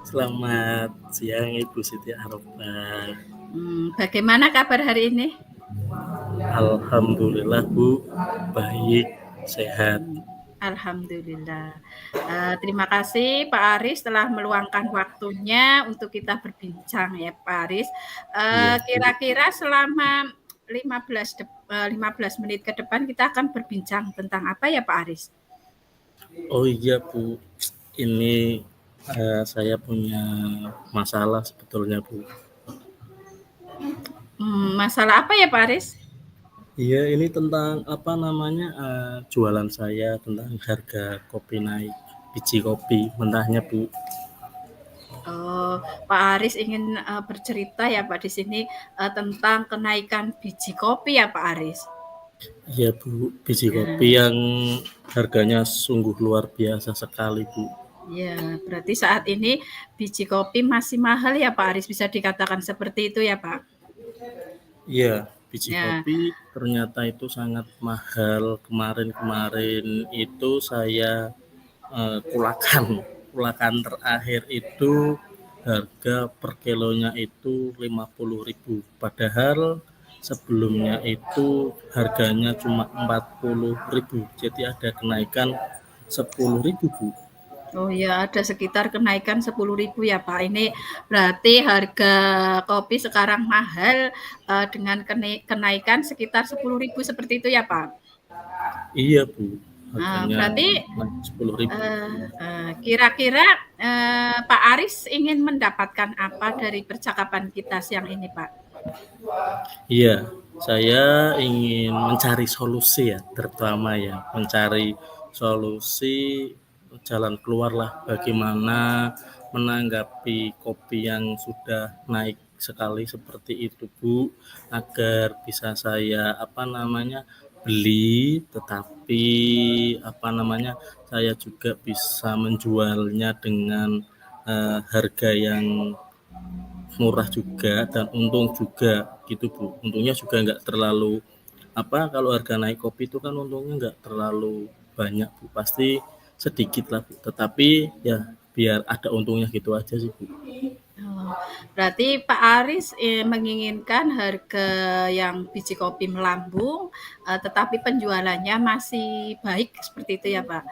Selamat siang Ibu Siti Aroba. Bagaimana kabar hari ini? Alhamdulillah Bu, baik, sehat. Alhamdulillah. Terima kasih Pak Aris telah meluangkan waktunya untuk kita berbincang ya Pak Aris. Iya Bu. Kira-kira selama 15 menit ke depan kita akan berbincang tentang apa ya Pak Aris? Oh iya Bu, ini saya punya masalah sebetulnya Bu. Masalah apa ya Pak Aris? Iya, ini tentang apa namanya jualan saya, tentang harga kopi naik, biji kopi mentahnya Bu. Oh, Pak Aris ingin bercerita ya Pak di sini tentang kenaikan biji kopi ya Pak Aris. Iya Bu, biji kopi Nah, yang harganya sungguh luar biasa sekali Bu. ya, berarti saat ini biji kopi masih mahal ya Pak Aris, bisa dikatakan seperti itu ya Pak? Iya, biji Ya, kopi ternyata itu sangat mahal. Kemarin-kemarin itu saya kulakan terakhir itu harga per kilonya itu 50.000. Padahal sebelumnya itu harganya cuma 40.000. Jadi ada kenaikan 10.000 Bu. oh ya ada sekitar kenaikan 10.000 ya Pak. Ini berarti harga kopi sekarang mahal dengan kenaikan sekitar 10.000 seperti itu ya Pak? Iya Bu, harganya Berarti naik 10.000. kira-kira Pak Aris ingin mendapatkan apa dari percakapan kita siang ini Pak? Iya, saya ingin mencari solusi ya, terutama ya, mencari solusi jalan keluar lah bagaimana menanggapi kopi yang sudah naik sekali seperti itu Bu, agar bisa saya beli, tetapi saya juga bisa menjualnya dengan harga yang murah juga dan untung juga gitu Bu. Untungnya juga nggak terlalu kalau harga naik kopi itu kan untungnya nggak terlalu banyak Bu, pasti sedikit lah Bu, tetapi ya biar ada untungnya gitu aja sih Bu. Oh, berarti Pak Aris menginginkan harga yang biji kopi melambung, tetapi penjualannya masih baik seperti itu ya Pak.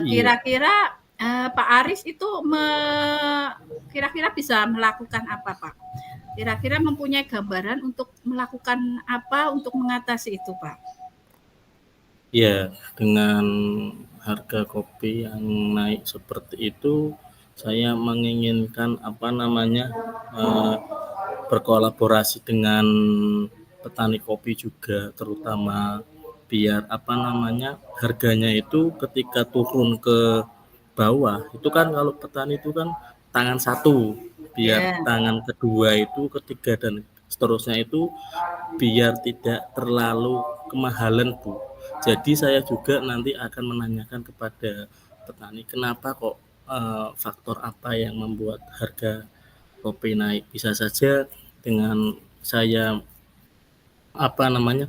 Iya, Kira-kira Pak Aris itu kira-kira bisa melakukan apa Pak? Kira-kira mempunyai gambaran untuk melakukan apa untuk mengatasi itu Pak? ya dengan harga kopi yang naik seperti itu saya menginginkan eh, berkolaborasi dengan petani kopi juga, terutama biar harganya itu ketika turun ke bawah itu kan, kalau petani itu kan tangan satu, biar Ya. tangan kedua itu, ketiga dan seterusnya itu biar tidak terlalu kemahalan Bu. Jadi saya juga nanti akan menanyakan kepada petani kenapa kok faktor apa yang membuat harga kopi naik. Bisa saja dengan saya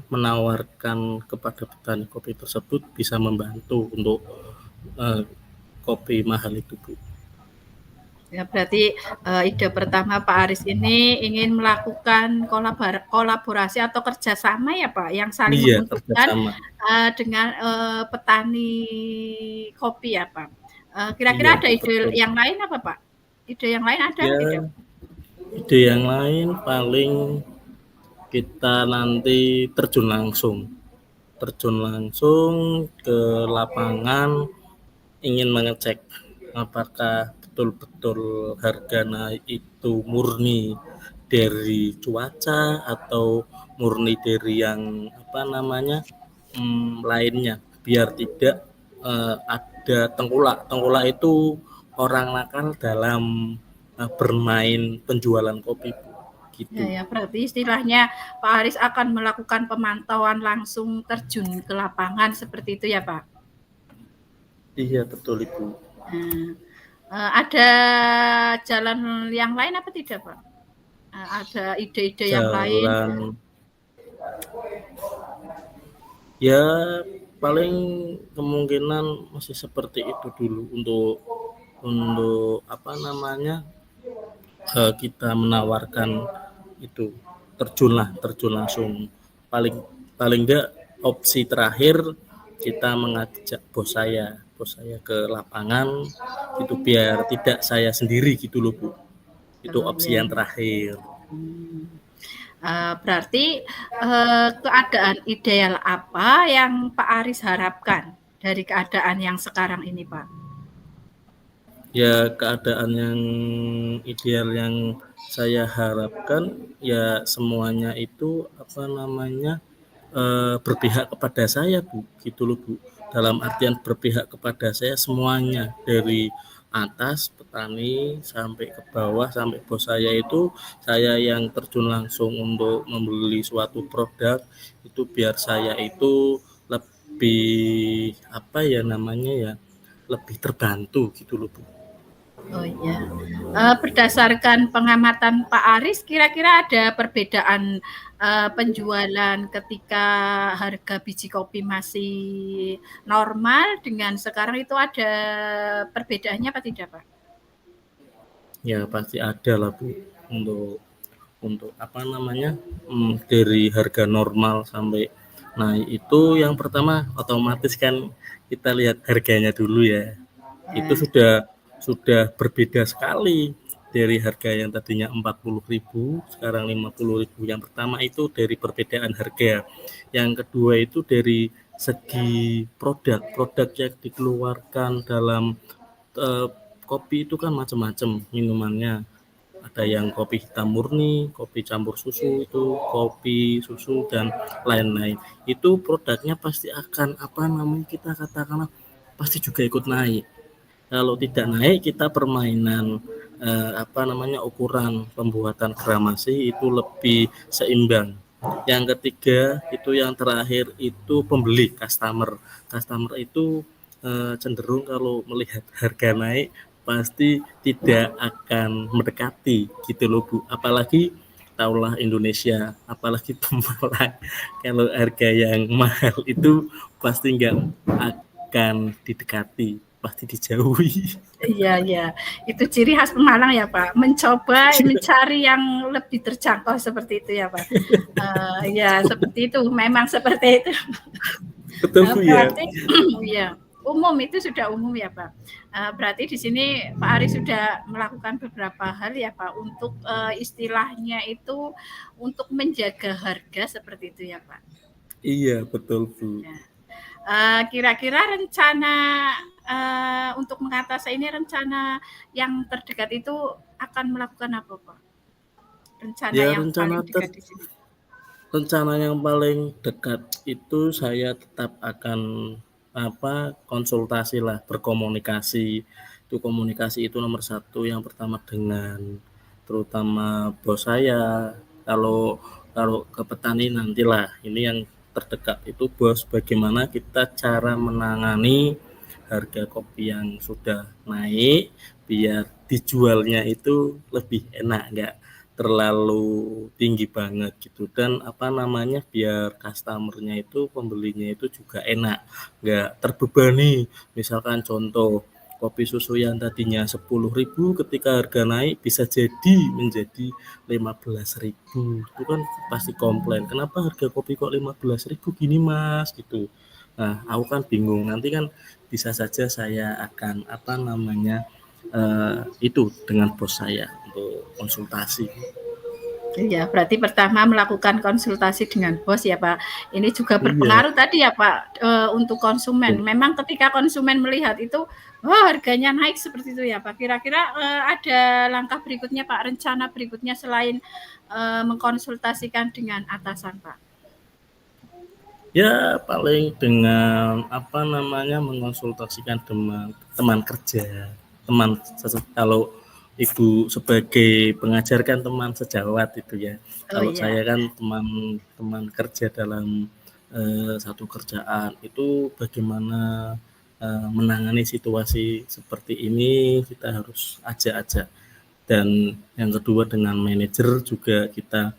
menawarkan kepada petani kopi tersebut bisa membantu untuk eh, kopi mahal itu Bu. Ya, berarti ide pertama Pak Aris ini ingin melakukan kolaborasi atau kerjasama ya Pak, yang saling Iya, menguntungkan kerjasama. dengan petani kopi ya Pak. Kira-kira Iya ada ide betul. yang lain apa Pak? Ide yang lain ada Ya, tidak? ide yang lain paling kita nanti terjun langsung ke lapangan, ingin mengecek apakah betul-betul harga naik itu murni dari cuaca atau murni dari yang lainnya, biar tidak ada tengkulak. Tengkulak itu orang nakal dalam bermain penjualan kopi Bu. Ya, Gitu. ya, berarti istilahnya Pak Aris akan melakukan pemantauan langsung terjun ke lapangan seperti itu ya Pak? Iya betul Ibu. Nah, ada jalan yang lain apa tidak Pak? Ada ide-ide yang lain? Jalan ya paling kemungkinan masih seperti itu dulu untuk untuk apa namanya, kita menawarkan itu terjun langsung. Paling paling enggak opsi terakhir kita mengajak bos saya ke lapangan itu biar tidak saya sendiri gitu loh Bu. Itu Oh opsi ya. yang terakhir. Berarti keadaan ideal apa yang Pak Aris harapkan dari keadaan yang sekarang ini, Pak? Ya keadaan yang ideal yang saya harapkan ya semuanya itu apa namanya, berpihak kepada saya Bu, gitu loh Bu. Dalam artian berpihak kepada saya semuanya dari atas petani sampai ke bawah sampai bos saya itu saya yang terjun langsung untuk membeli suatu produk itu biar saya itu lebih apa ya namanya ya lebih terbantu gitu loh Bu. Oh iya. Berdasarkan pengamatan Pak Aris, kira-kira ada perbedaan penjualan ketika harga biji kopi masih normal dengan sekarang itu ada perbedaannya apa tidak, Pak? Ya pasti ada lah Bu untuk apa namanya dari harga normal sampai naik itu yang pertama otomatis kan kita lihat harganya dulu ya. Itu Ya. sudah berbeda sekali dari harga yang tadinya 40.000 sekarang 50.000. Yang pertama itu dari perbedaan harga. Yang kedua itu dari segi produk yang dikeluarkan dalam eh, kopi itu kan macam-macam minumannya. Ada yang kopi hitam murni, kopi campur susu itu, kopi susu dan lain-lain. Itu produknya pasti akan apa namanya kita katakanlah pasti juga ikut naik. Kalau tidak naik kita permainan apa namanya ukuran pembuatan gramasi itu lebih seimbang. Yang ketiga itu yang terakhir itu pembeli customer itu cenderung kalau melihat harga naik pasti tidak akan mendekati gitu loh Bu. Apalagi taulah Indonesia, apalagi pemalang kalau harga yang mahal itu pasti nggak akan didekati, pasti dijauhi. Iya, iya. Itu ciri khas Pemalang ya, Pak. Mencoba mencari yang lebih terjangkau seperti itu ya, Pak. Ya, seperti itu. Memang seperti itu. Betul Bu ya. Berarti ya umum itu sudah umum ya Pak. Berarti di sini Pak Ari sudah melakukan beberapa hal ya Pak untuk istilahnya itu untuk menjaga harga seperti itu ya Pak. Iya betul Bu. Ya. Kira-kira rencana untuk mengatasi ini rencana yang terdekat itu akan melakukan apa Pak? Rencana Ya yang paling dekat di sini. rencana yang paling dekat itu saya tetap akan apa konsultasi lah berkomunikasi. Itu komunikasi itu nomor satu yang pertama dengan terutama bos saya. Kalau kalau ke petani nantilah ini yang terdekat itu bos bagaimana kita cara menangani harga kopi yang sudah naik biar dijualnya itu lebih enak enggak terlalu tinggi banget gitu dan apa namanya biar customernya itu pembelinya itu juga enak nggak terbebani misalkan contoh kopi susu yang tadinya 10.000 ketika harga naik bisa jadi menjadi 15.000 itu kan pasti komplain kenapa harga kopi kok 15.000 gini mas gitu. Nah aku kan bingung nanti kan bisa saja saya akan apa namanya itu dengan bos saya untuk konsultasi. Iya, berarti pertama melakukan konsultasi dengan bos ya Pak. Ini juga Iya, berpengaruh tadi ya Pak untuk konsumen. Memang ketika konsumen melihat itu, oh harganya naik seperti itu ya Pak. Kira-kira ada langkah berikutnya Pak, rencana berikutnya selain mengkonsultasikan dengan atasan Pak. ya paling dengan apa namanya mengonsultasikan teman teman kerja, teman kalau ibu sebagai pengajar kan teman sejawat itu ya. Oh Kalau iya. saya kan teman kerja dalam satu kerjaan itu bagaimana menangani situasi seperti ini kita harus ajak-ajak dan yang kedua dengan manajer juga kita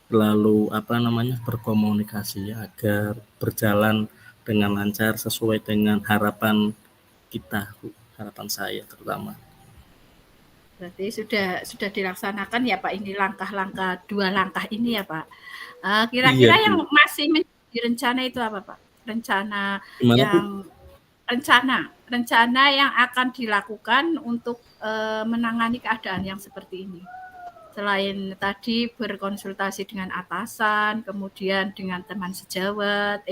selalu apa namanya berkomunikasi agar berjalan dengan lancar sesuai dengan harapan kita, harapan saya terutama. Berarti sudah dilaksanakan ya Pak, ini langkah-langkah 2 langkah ini ya Pak. Iya, Kira-kira yang Bu. masih menjadi rencana itu apa Pak? Rencana Gimana, Bu? yang rencana yang akan dilakukan untuk, menangani keadaan yang seperti ini? Selain tadi berkonsultasi dengan atasan, kemudian dengan teman sejawat,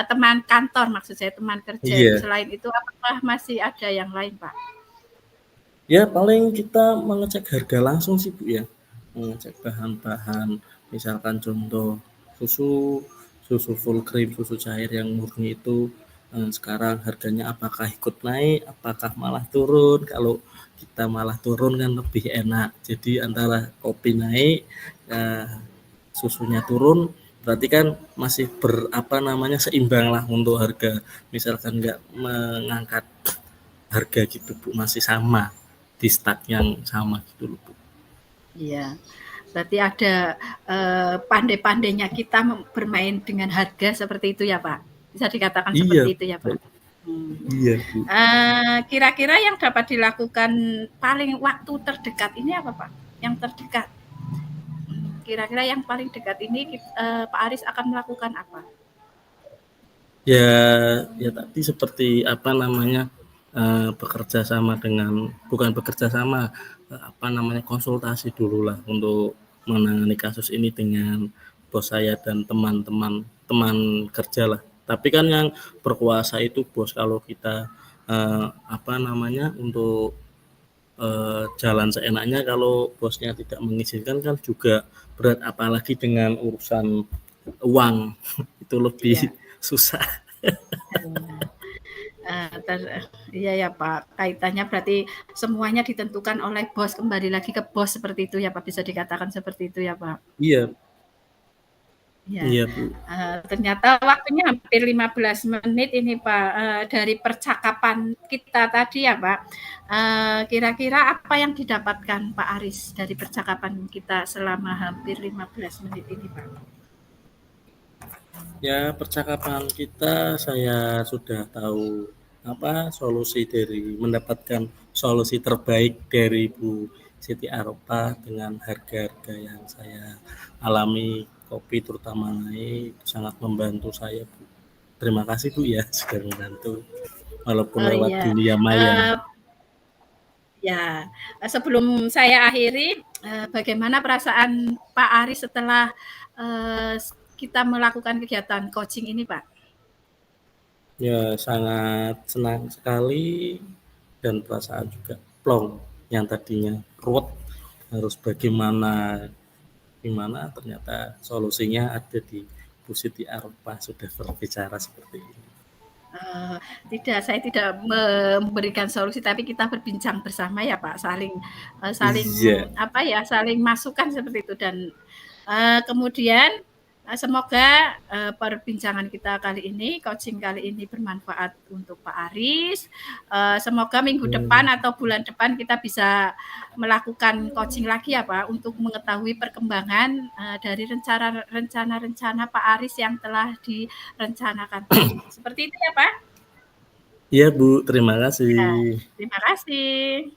teman kantor maksud saya, teman kerja itu. Iya. Selain itu apakah masih ada yang lain Pak? Ya paling kita mengecek harga langsung sih Bu ya, mengecek bahan-bahan, misalkan contoh susu, susu full cream, susu cair yang murni itu sekarang harganya apakah ikut naik, apakah malah turun. Kalau kita malah turun kan lebih enak. Jadi antara kopi naik, susunya turun, berarti kan masih seimbang lah untuk harga. Misalkan nggak mengangkat harga gitu Bu, masih sama di start yang sama gitu loh Bu. Iya, berarti ada, pandai-pandainya kita bermain dengan harga seperti itu ya, Pak? Bisa dikatakan Iya, seperti itu ya, Pak? Hmm. iya Bu. Kira-kira yang dapat dilakukan paling waktu terdekat ini apa, Pak? Yang terdekat? Kira-kira yang paling dekat ini Pak Aris akan melakukan apa? Ya, ya tadi seperti bekerja sama dengan bukan bekerja sama konsultasi dulu lah untuk menangani kasus ini dengan bos saya dan teman-teman teman kerja lah. Tapi kan yang berkuasa itu bos. Kalau kita untuk jalan seenaknya, kalau bosnya tidak mengizinkan kan juga berat, apalagi dengan urusan uang itu lebih Iya. susah. Iya ya Pak, kaitannya berarti semuanya ditentukan oleh bos, kembali lagi ke bos seperti itu ya Pak, bisa dikatakan seperti itu ya Pak? Iya, Ya, iya Bu. ternyata waktunya hampir 15 menit ini Pak, dari percakapan kita tadi ya Pak. Kira-kira apa yang didapatkan Pak Aris dari percakapan kita selama hampir 15 menit ini Pak? Ya percakapan kita saya sudah tahu mendapatkan solusi terbaik dari Bu Siti Aropa dengan harga-harga yang saya alami, kopi terutama naik, sangat membantu saya Bu. Terima kasih Bu ya sudah membantu walaupun Oh lewat iya, dunia maya. eee, ya, sebelum saya akhiri, bagaimana perasaan Pak Aris setelah, kita melakukan kegiatan coaching ini Pak? Ya sangat senang sekali dan perasaan juga plong, yang tadinya ruwet harus gimana ternyata solusinya ada di Bu Siti Aropa sudah berbicara seperti ini. Tidak, saya tidak memberikan solusi, tapi kita berbincang bersama ya Pak, saling Iya, saling masukan seperti itu dan, kemudian, semoga, perbincangan kita kali ini, coaching kali ini bermanfaat untuk Pak Aris, semoga minggu depan hmm, atau bulan depan kita bisa melakukan coaching lagi ya Pak, untuk mengetahui perkembangan, dari rencana-rencana Pak Aris yang telah direncanakan tadi. Seperti itu ya Pak? iya Bu, terima Ya, kasih. terima kasih.